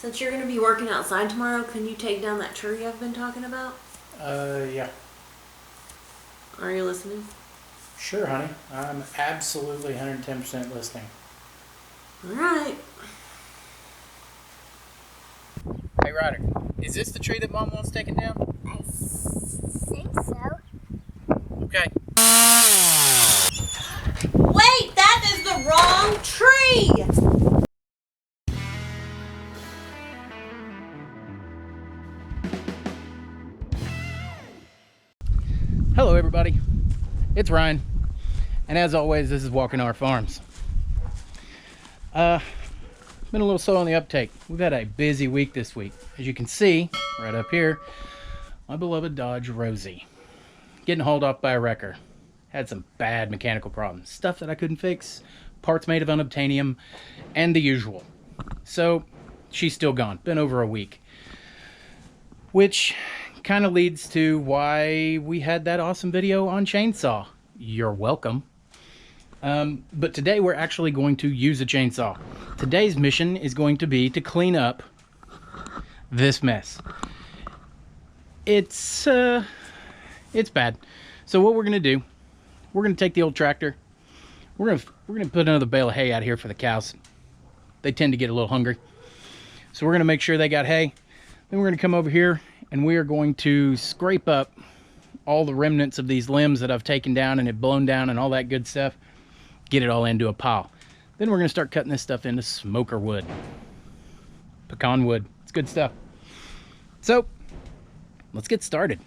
Since you're going to be working outside tomorrow, can you take down that tree I've been talking about? Yeah. Are you listening? Sure, honey. I'm absolutely 110% listening. Alright. Hey, Ryder, is this the tree that Mom wants taken down? I think so. Okay. Wait, that is the wrong tree! Hello, everybody. It's Ryan. And as always, this is Walking Our Farms. Been a little slow on the uptake. We've had a busy week this week. As you can see, right up here, my beloved Dodge Rosie. Getting hauled off by a wrecker. Had some bad mechanical problems. Stuff that I couldn't fix. Parts made of unobtainium. And the usual. So, she's still gone. Been over a week. Which kind of leads to why we had that awesome video on chainsaw. You're welcome. But today we're actually going to use a chainsaw. Today's mission is going to be to clean up this mess. It's bad. So what we're gonna do, we're gonna take the old tractor. We're gonna put another bale of hay out here for the cows. They tend to get a little hungry. So we're gonna make sure they got hay. Then we're gonna come over here and we are going to scrape up all the remnants of these limbs that I've taken down and had blown down and all that good stuff. Get it all into a pile. Then we're gonna start cutting this stuff into smoker wood. Pecan wood, it's good stuff. So, let's get started.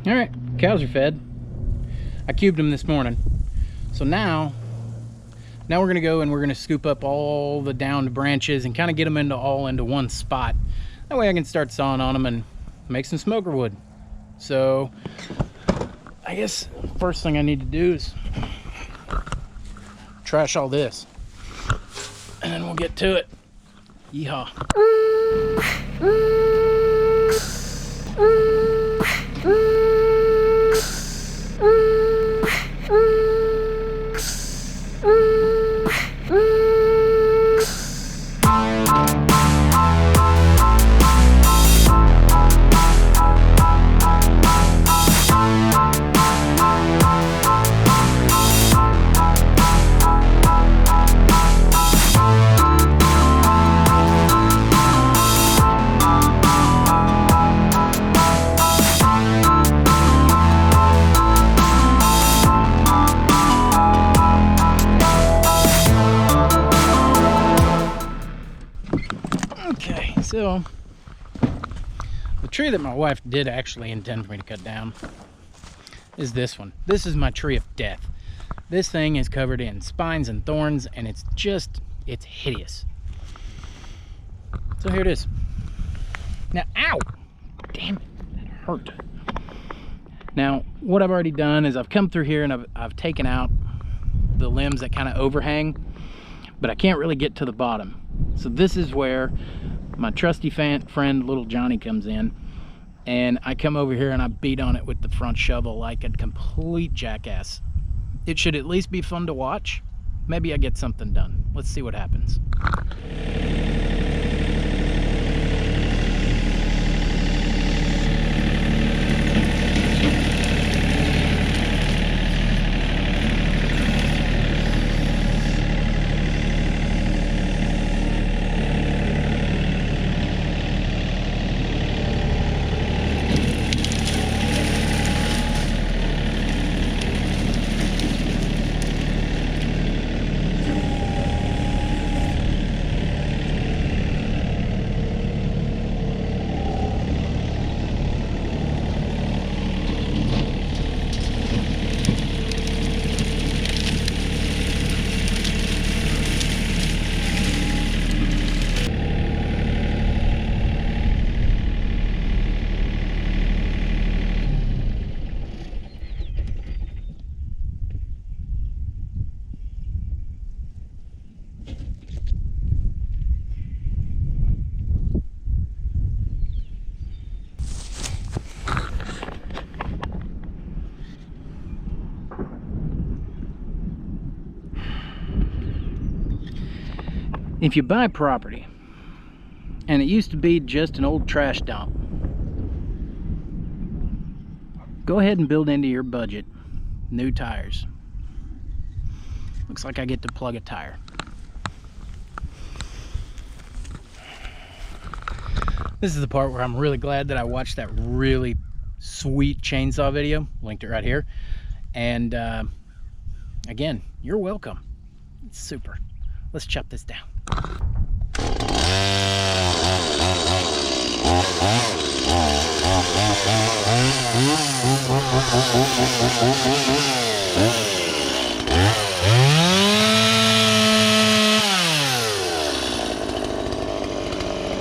Alright, cows are fed. I cubed them this morning. So now we're going to go and we're going to scoop up all the downed branches and kind of get them all into one spot. That way I can start sawing on them and make some smoker wood. So I guess first thing I need to do is trash all this. And then we'll get to it. Yeehaw. So the tree that my wife did actually intend for me to cut down is this one. This is my tree of death. This thing is covered in spines and thorns, and it's hideous. So here it is. Now, ow! Damn it, that hurt. Now, what I've already done is I've come through here and I've taken out the limbs that kind of overhang, but I can't really get to the bottom. So this is where my trusty friend little Johnny comes in, and I come over here and I beat on it with the front shovel like a complete jackass. It should at least be fun to watch. Maybe I get something done. Let's see what happens. If you buy property and it used to be just an old trash dump, go ahead and build into your budget new tires. Looks like I get to plug a tire. This is the part where I'm really glad that I watched that really sweet chainsaw video. Linked it right here. And again, you're welcome. It's super. Let's chop this down.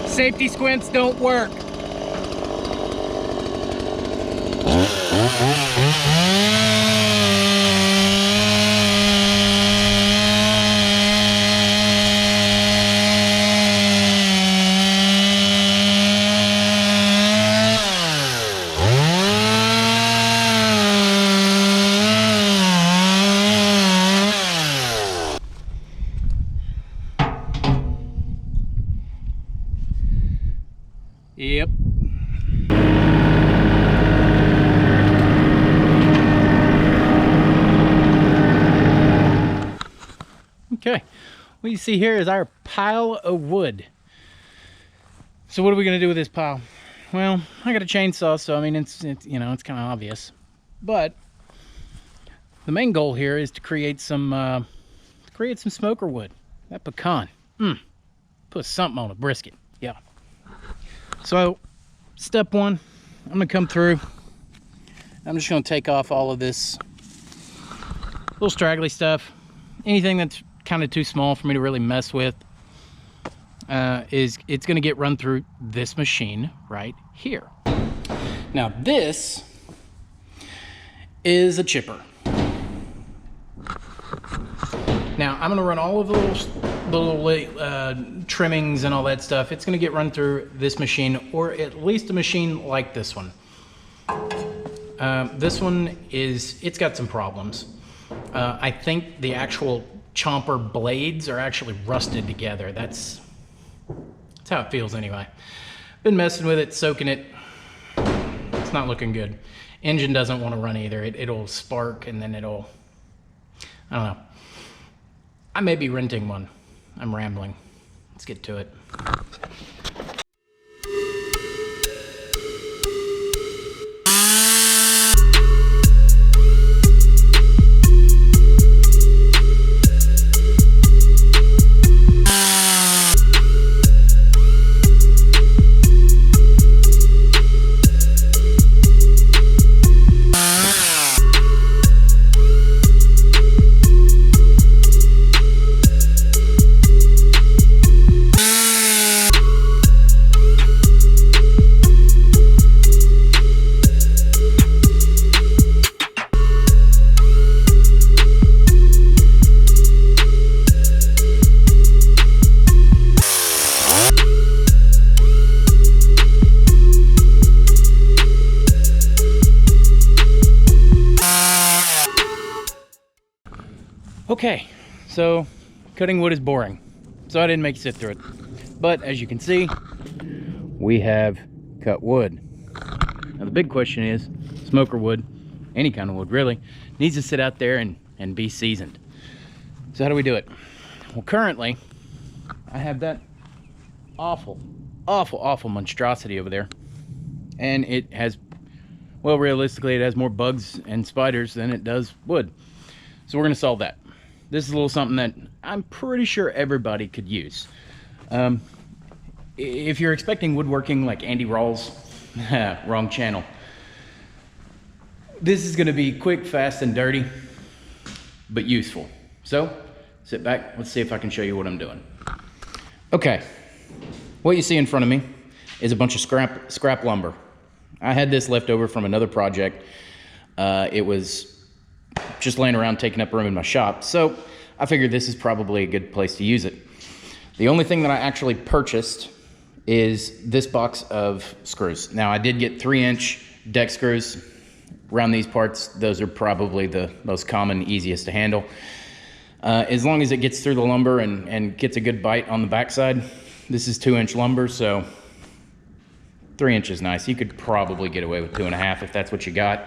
Safety squints don't work. Yep. Okay, what you see here is our pile of wood. So what are we gonna do with this pile? Well, I got a chainsaw, so I mean it's you know, it's kind of obvious. But the main goal here is to create some smoker wood. That pecan, put something on a brisket. Yeah. So, step one, I'm gonna come through. I'm just gonna take off all of this little straggly stuff. Anything that's kind of too small for me to really mess with it's gonna get run through this machine right here. Now this is a chipper. Now I'm gonna run all of the little trimmings and all that stuff. It's gonna get run through this machine, or at least a machine like this one. This one it's got some problems. I think the actual chomper blades are actually rusted together. That's how it feels anyway. Been messing with it, soaking it. It's not looking good. Engine doesn't want to run either. It'll spark and then I don't know. I may be renting one. I'm rambling. Let's get to it. Okay, so cutting wood is boring, so I didn't make you sit through it. But as you can see, we have cut wood. Now the big question is, smoker wood, any kind of wood really, needs to sit out there and be seasoned. So how do we do it? Well, currently, I have that awful monstrosity over there. And it has, well, realistically, it has more bugs and spiders than it does wood. So we're gonna solve that. This is a little something that I'm pretty sure everybody could use. If you're expecting woodworking like Andy Rawls, wrong channel. This is gonna be quick, fast, and dirty, but useful. So, sit back, let's see if I can show you what I'm doing. Okay, what you see in front of me is a bunch of scrap lumber. I had this left over from another project. It was just laying around taking up room in my shop, so I figured this is probably a good place to use it. The only thing that I actually purchased is this box of screws. Now, I did get 3-inch deck screws around these parts. Those are probably the most common, easiest to handle. As long as it gets through the lumber and gets a good bite on the backside. This is 2-inch lumber, so 3 inches is nice. You could probably get away with 2.5 if that's what you got.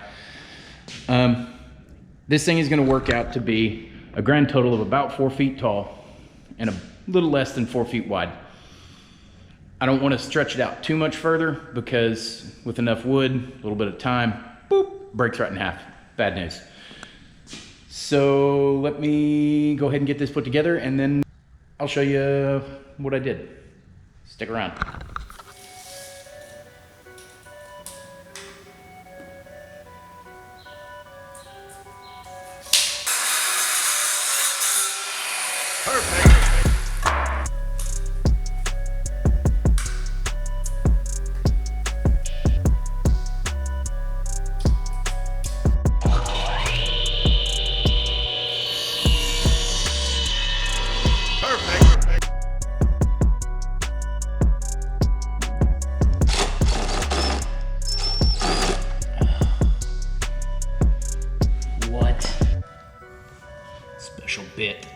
This thing is gonna work out to be a grand total of about 4 feet tall and a little less than 4 feet wide. I don't want to stretch it out too much further because with enough wood, a little bit of time, boop, breaks right in half. Bad news. So let me go ahead and get this put together and then I'll show you what I did. Stick around. Special bit.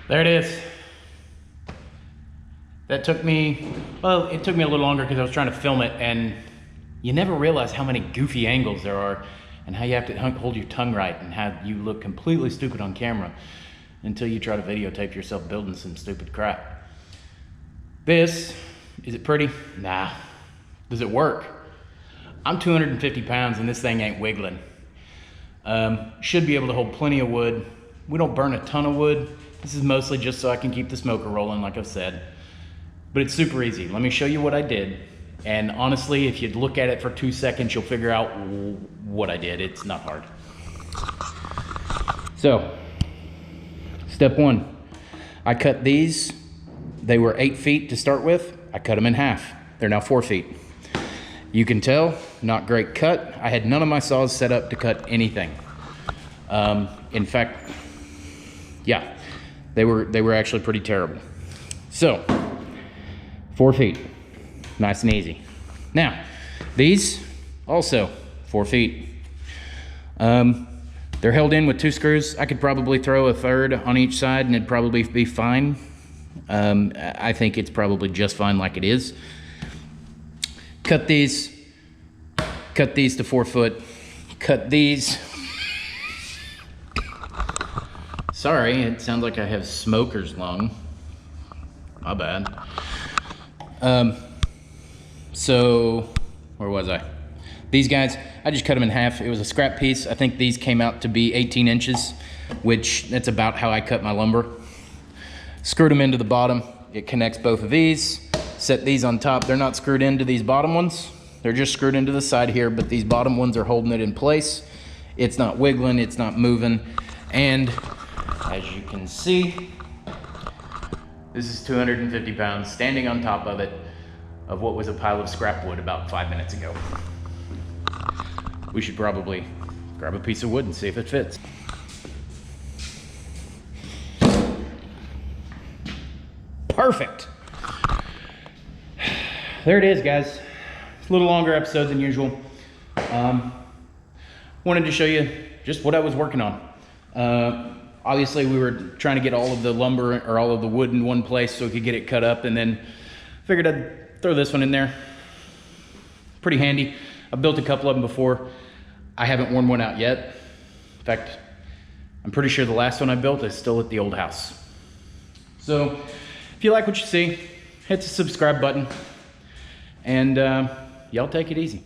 There it is. That took me, well, it took me a little longer because I was trying to film it, and you never realize how many goofy angles there are and how you have to hold your tongue right and how you look completely stupid on camera until you try to videotape yourself building some stupid crap. This, is it pretty? Nah. Does it work? I'm 250 pounds and this thing ain't wiggling. Should be able to hold plenty of wood. We don't burn a ton of wood. This is mostly just so I can keep the smoker rolling, like I've said. But it's super easy. Let me show you what I did. And honestly, if you look at it for 2 seconds, you'll figure out what I did. It's not hard. So, step 1, I cut these. They were 8 feet to start with. I cut them in half. They're now 4 feet. You can tell, not great cut. I had none of my saws set up to cut anything. In fact, yeah, they were actually pretty terrible. So, 4 feet, nice and easy. Now, these also 4 feet. They're held in with 2 screws. I could probably throw a third on each side and it'd probably be fine. I think it's probably just fine like it is. Cut these to 4 foot. Cut these. Sorry, it sounds like I have smoker's lung. My bad. So, where was I? These guys, I just cut them in half. It was a scrap piece. I think these came out to be 18 inches, which that's about how I cut my lumber. Screwed them into the bottom. It connects both of these. Set these on top. They're not screwed into these bottom ones. They're just screwed into the side here, but these bottom ones are holding it in place. It's not wiggling, it's not moving. And as you can see, this is 250 pounds standing on top of it. of what was a pile of scrap wood about 5 minutes ago. We should probably grab a piece of wood and see if it fits. Perfect. There it is, guys. It's a little longer episode than usual. Wanted to show you just what I was working on. Obviously, we were trying to get all of the lumber or all of the wood in one place so we could get it cut up, and then figured I'd throw this one in there. Pretty handy. I've built a couple of them before. I haven't worn one out yet. In fact, I'm pretty sure the last one I built is still at the old house. So if you like what you see, hit the subscribe button, and y'all take it easy.